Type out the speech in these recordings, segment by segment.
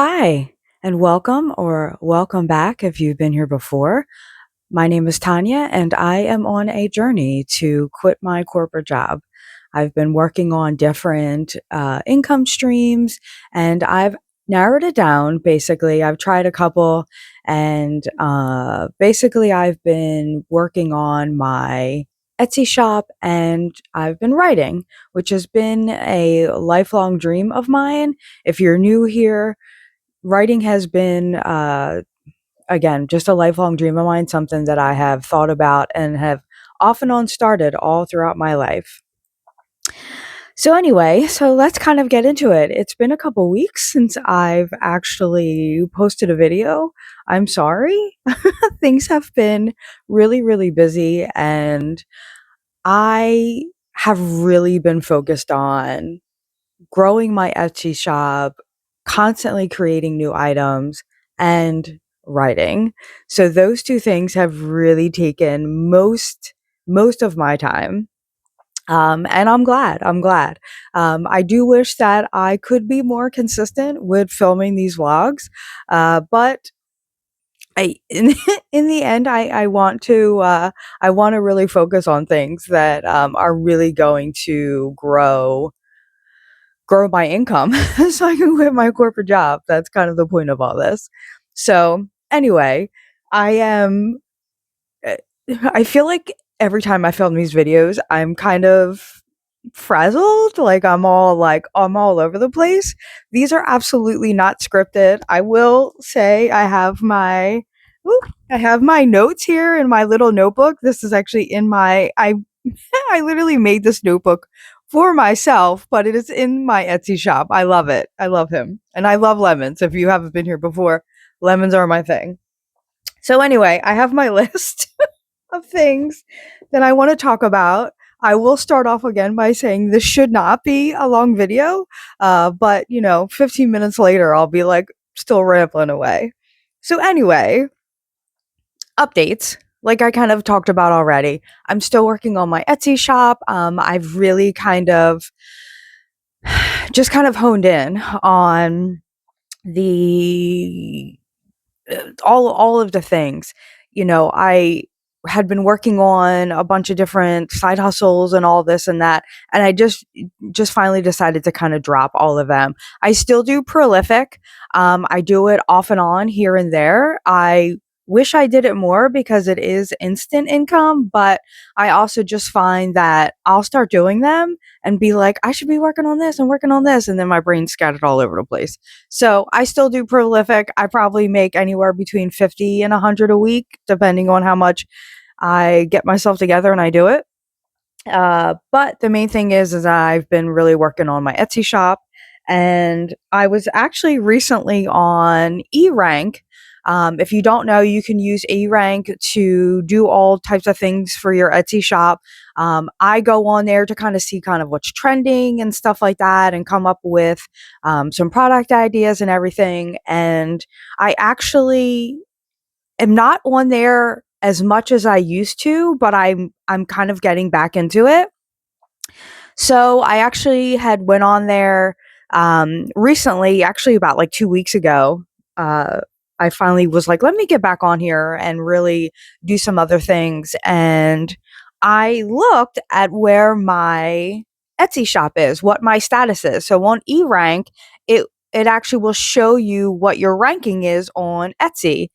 Hi, and welcome or welcome back if you've been here before. My name is Tanya, and I am on a journey to quit my corporate job. I've been working on different income streams, and I've narrowed it down. Basically, I've tried a couple, and basically, I've been working on my Etsy shop and I've been writing, which has been a lifelong dream of mine. If you're new here, writing has been, again, just a lifelong dream of mine, something that I have thought about and have off and on started all throughout my life. So, anyway, so let's kind of get into it. It's been a couple weeks since I've actually posted a video. I'm sorry. Things have been really, really busy, and I have really been focused on growing my Etsy shop, constantly creating new items, and writing. So those two things have really taken most of my time. And I'm glad. I'm glad. I do wish that I could be more consistent with filming these vlogs, but in, in the end, I want to really focus on things that are really going to grow my income so I can quit my corporate job. That's kind of the point of all this. So, anyway, I am uh, I feel like every time I film these videos, I'm kind of frazzled, like I'm all over the place. These are absolutely not scripted. I will say Ooh, I have my notes here in my little notebook. This is actually in my I literally made this notebook for myself, but it is in my Etsy shop. I love it. I love him. And I love lemons. If you haven't been here before, lemons are my thing. So, anyway, I have my list of things that I want to talk about. I will start off again by saying this should not be a long video, but 15 minutes later, I'll be like still rambling away. So, anyway, updates. Like I kind of talked about already, I'm still working on my Etsy shop. I've really kind of just kind of honed in on the all of the things. I had been working on a bunch of different side hustles and all this and that, and I just finally decided to kind of drop all of them. I still do prolific. I do it off and on here and there. I wish I did it more because it is instant income, but I also just find that I'll start doing them and be like, I should be working on this and working on this, and then my brain's scattered all over the place. So I still do prolific. I probably make anywhere between 50 and 100 a week, depending on how much I get myself together and I do it. But the main thing is I've been really working on my Etsy shop, and I was actually recently on E-Rank. If you don't know, you can use E-Rank to do all types of things for your Etsy shop. I go on there to kind of see kind of what's trending and stuff like that, and come up with some product ideas and everything. And I actually am not on there as much as I used to, but I'm kind of getting back into it. So I actually had went on there recently, actually about like 2 weeks ago. I finally was like, let me get back on here and really do some other things. And I looked at where my Etsy shop is, what my status is. So on eRank, it actually will show you what your ranking is on Etsy.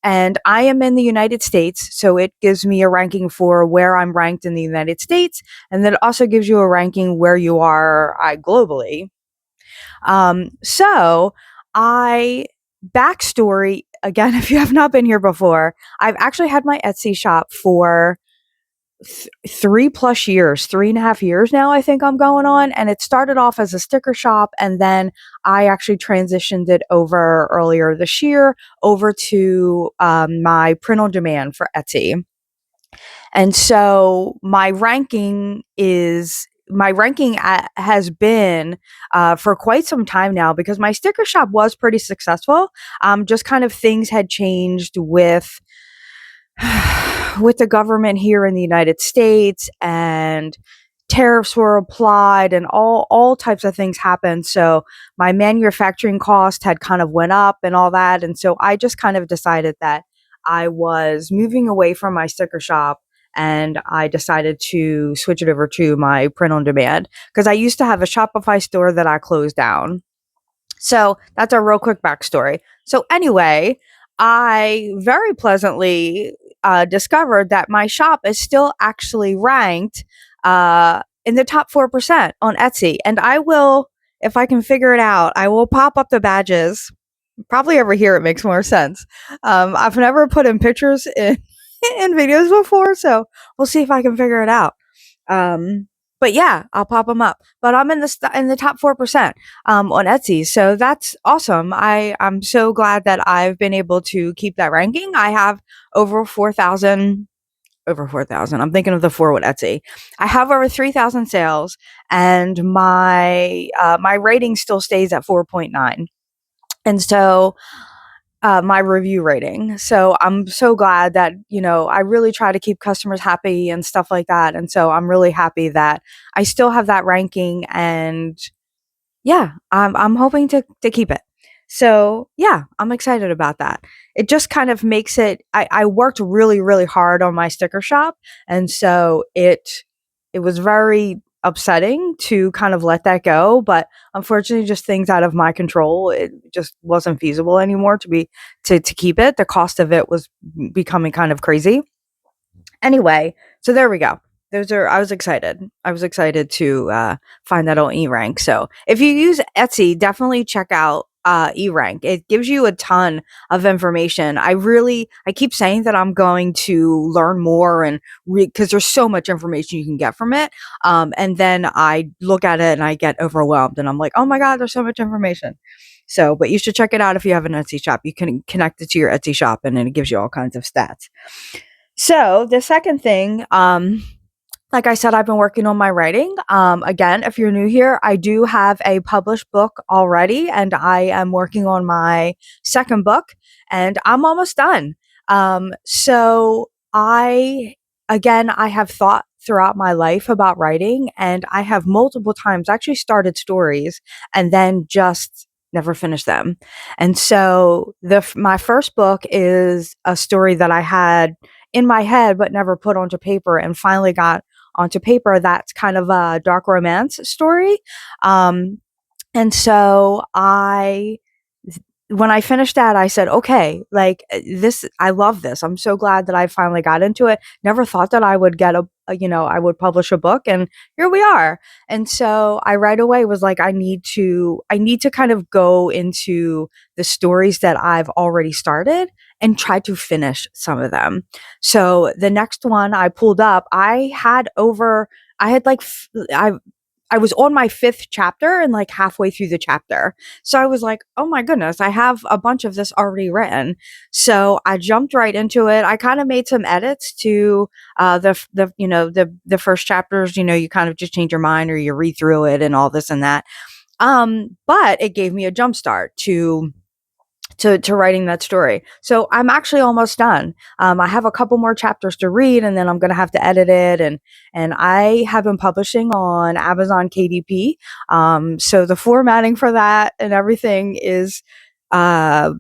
And I am in the United States, so it gives me a ranking for where I'm ranked in the United States, and then it also gives you a ranking where you are globally. So I backstory again, if you have not been here before, I've actually had my Etsy shop for 3 plus years, 3.5 years now, I think I'm going on. And it started off as a sticker shop. And then I actually transitioned it over earlier this year over to my print on demand for Etsy. And so has been for quite some time now, because my sticker shop was pretty successful. Just kind of things had changed with with the government here in the United States, and tariffs were applied and all types of things happened. So my manufacturing cost had kind of went up and all that. And so I just kind of decided that I was moving away from my sticker shop, and I decided to switch it over to my print on demand because I used to have a Shopify store that I closed down. So that's a real quick backstory. So anyway, I very pleasantly discovered that my shop is still actually ranked in the top 4% on Etsy. And I will, if I can figure it out, I will pop up the badges. Probably over here, it makes more sense. I've never put in pictures in, in videos before, so we'll see if I can figure it out. Um, but yeah, I'll pop them up. But I'm in the top 4% on Etsy, so that's awesome. I'm so glad that I've been able to keep that ranking. I have over 4,000. Over 4,000. I'm thinking of the four with Etsy. I have over 3,000 sales, and my rating still stays at 4.9. And so my review rating. So I'm so glad that, I really try to keep customers happy and stuff like that. And so I'm really happy that I still have that ranking, and yeah, I'm hoping to keep it. So yeah, I'm excited about that. It just kind of makes it I worked really, really hard on my sticker shop, and so it was very upsetting to kind of let that go, but unfortunately just things out of my control. It just wasn't feasible anymore to keep it. The cost of it was becoming kind of crazy. Anyway, so there we go. I was excited. I was excited to find that on eRank. So if you use Etsy, definitely check out eRank. It gives you a ton of information. I keep saying that I'm going to learn more and because there's so much information you can get from it. And then I look at it and I get overwhelmed and I'm like, oh my God, there's so much information. So, but you should check it out if you have an Etsy shop. You can connect it to your Etsy shop and then it gives you all kinds of stats. So the second thing, like I said, I've been working on my writing. Again, if you're new here, I do have a published book already, and I am working on my second book, and I'm almost done. So I have thought throughout my life about writing, and I have multiple times actually started stories and then just never finished them. And so my first book is a story that I had in my head but never put onto paper, and finally got onto paper. That's kind of a dark romance story. Um, and so when I finished that, I said, okay, like this, I love this. I'm so glad that I finally got into it. Never thought that I would I would publish a book, and here we are. And so I right away was like, I need to kind of go into the stories that I've already started and try to finish some of them. So the next one I pulled up, I had like, I was on my fifth chapter and like halfway through the chapter. So I was like, oh my goodness, I have a bunch of this already written. So I jumped right into it. I kind of made some edits to the first chapters. You kind of just change your mind or you read through it and all this and that. But it gave me a jump start to writing that story. So I'm actually almost done. I have a couple more chapters to read, and then I'm going to have to edit it. And I have been publishing on Amazon KDP. So the formatting for that and everything is uh,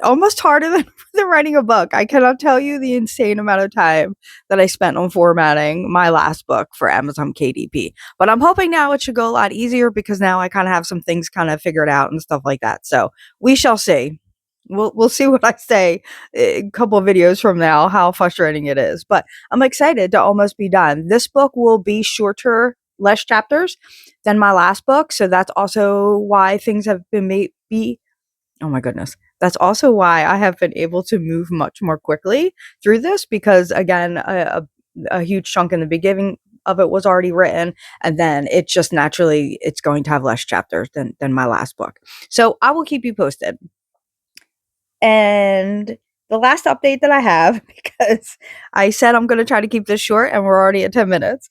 almost harder than writing a book. I cannot tell you the insane amount of time that I spent on formatting my last book for Amazon KDP. But I'm hoping now it should go a lot easier because now I kind of have some things kind of figured out and stuff like that. So we shall see. We'll see what I say a couple of videos from now, how frustrating it is. But I'm excited to almost be done. This book will be shorter, less chapters than my last book. So that's also why things have been oh my goodness. That's also why I have been able to move much more quickly through this because again, a huge chunk in the beginning of it was already written, and then it just naturally it's going to have less chapters than my last book. So I will keep you posted. And the last update that I have, because I said I'm going to try to keep this short and we're already at 10 minutes,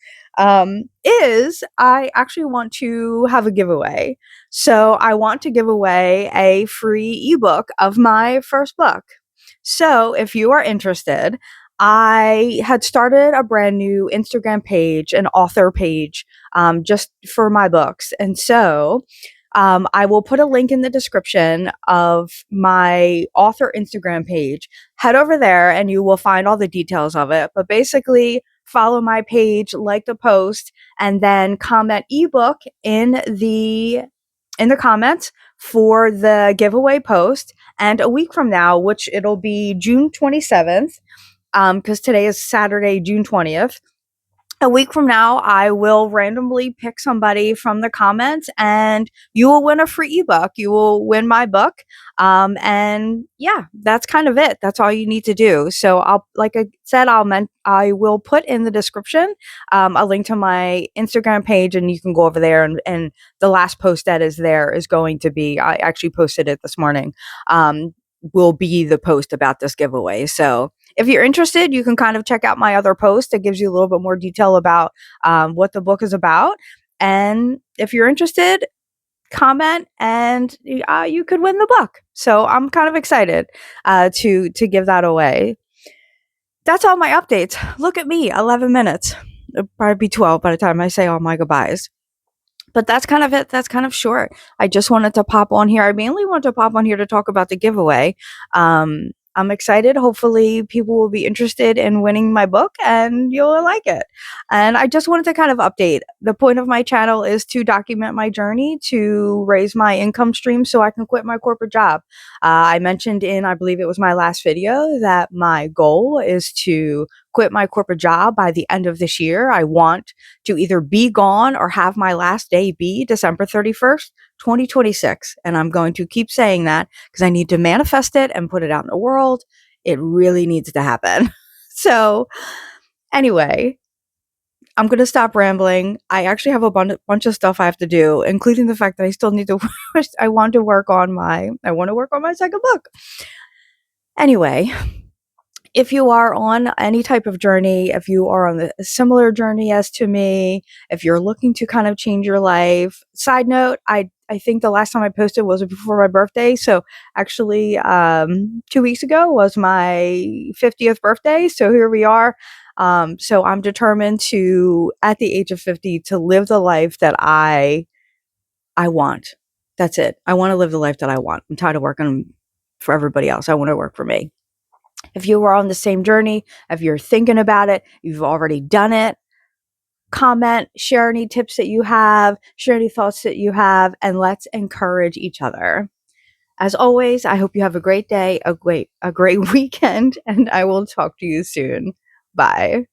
is I actually want to have a giveaway. So I want to give away a free ebook of my first book. So if you are interested, I had started a brand new Instagram page, an author page, just for my books. And so I will put a link in the description of my author Instagram page. Head over there and you will find all the details of it. But basically, follow my page, like the post, and then comment ebook in the comments for the giveaway post. And a week from now, which it'll be June 27th, because today is Saturday, June 20th. A week from now, I will randomly pick somebody from the comments and you will win a free ebook. You will win my book. And yeah, that's kind of it. That's all you need to do. So like I said, I will put in the description, a link to my Instagram page and you can go over there and the last post that is there is going to be, I actually posted it this morning, will be the post about this giveaway. So if you're interested, you can kind of check out my other post that gives you a little bit more detail about what the book is about. And if you're interested, comment and you could win the book. So I'm kind of excited to give that away. That's all my updates. Look at me, 11 minutes. It'll probably be 12 by the time I say all my goodbyes. But that's kind of it. That's kind of short. I just wanted to pop on here. I mainly wanted to pop on here to talk about the giveaway. I'm excited. Hopefully, people will be interested in winning my book and you'll like it. And I just wanted to kind of update. The point of my channel is to document my journey to raise my income stream so I can quit my corporate job. I mentioned in, I believe it was my last video, that my goal is to quit my corporate job by the end of this year. I want to either be gone or have my last day be December 31st, 2026. And I'm going to keep saying that because I need to manifest it and put it out in the world. It really needs to happen. So anyway, I'm going to stop rambling. I actually have a bunch of stuff I have to do, including the fact that I still need to, I want to work on my second book. Anyway, if you are on any type of journey, if you are on a similar journey as to me, if you're looking to kind of change your life, side note, I think the last time I posted was before my birthday. So actually, 2 weeks ago was my 50th birthday. So here we are. So I'm determined to, at the age of 50, to live the life that I want. That's it. I want to live the life that I want. I'm tired of working for everybody else. I want to work for me. If you are on the same journey, if you're thinking about it, you've already done it, comment, share any tips that you have, share any thoughts that you have, and let's encourage each other. As always, I hope you have a great day, a great weekend, and I will talk to you soon. Bye.